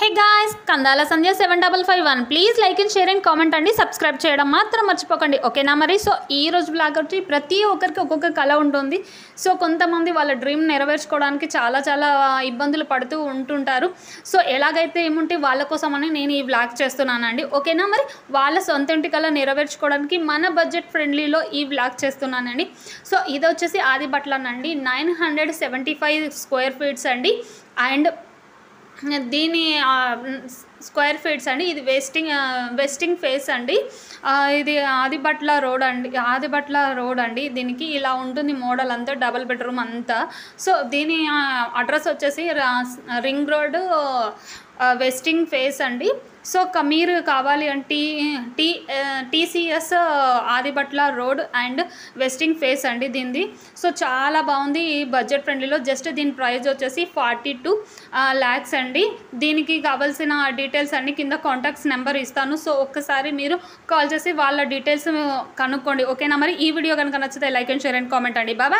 Hey guys, Kandala Sandhya 7551 please like and share and comment అండి. Subscribe చేయడం మాత్రం మర్చిపోకండి, ఓకేనా? మరి సో ఈ రోజు బ్లాగ్ వచ్చి ప్రతి ఒక్కరికి ఒక్కొక్క కళ ఉంటుంది. సో కొంతమంది వాళ్ళ డ్రీమ్ నెరవేర్చుకోవడానికి చాలా చాలా ఇబ్బందులు పడుతూ ఉంటుంటారు. సో ఎలాగైతే ఏముంటే వాళ్ళ కోసమని నేను ఈ బ్లాగ్ చేస్తున్నానండి, ఓకేనా? మరి వాళ్ళ సొంత ఇంటి కళ నెరవేర్చుకోవడానికి మన బడ్జెట్ ఫ్రెండ్లీలో ఈ బ్లాగ్ చేస్తున్నానండి. సో ఇది వచ్చేసి ఆది బట్లనండి, 975 స్క్వేర్ ఫీట్స్ అండి. అండ్ దీని స్క్వేర్ ఫీట్స్ అండి. ఇది వెస్టింగ్ ఫేస్ అండి. ఇది ఆదిబట్ల రోడ్ అండి. దీనికి ఇలా ఉంటుంది మోడల్ అంతా, డబుల్ బెడ్రూమ్ అంతా. సో దీని అడ్రస్ వచ్చేసి రింగ్ రోడ్ వెస్టింగ్ ఫేస్ అండి. సో మీరు కావాలి అంటే TCS Adibatla road and westing face అండి దీనిది. సో చాలా బాగుంది ఈ బడ్జెట్ ఫ్రెండ్లీలో. జస్ట్ దీని ప్రైస్ వచ్చేసి 42 lakhs అండి. దీనికి కావాల్సిన డీటెయిల్స్ అన్ని కింద కాంటాక్ట్స్ నెంబర్ ఇస్తాను. సో ఒక్కసారి మీరు కాల్ చేసి వాళ్ళ డీటెయిల్స్ కనుక్కోండి, ఓకేనా? మరి ఈ వీడియో కనుక నచ్చితే like and share and comment అండి. బాయ్.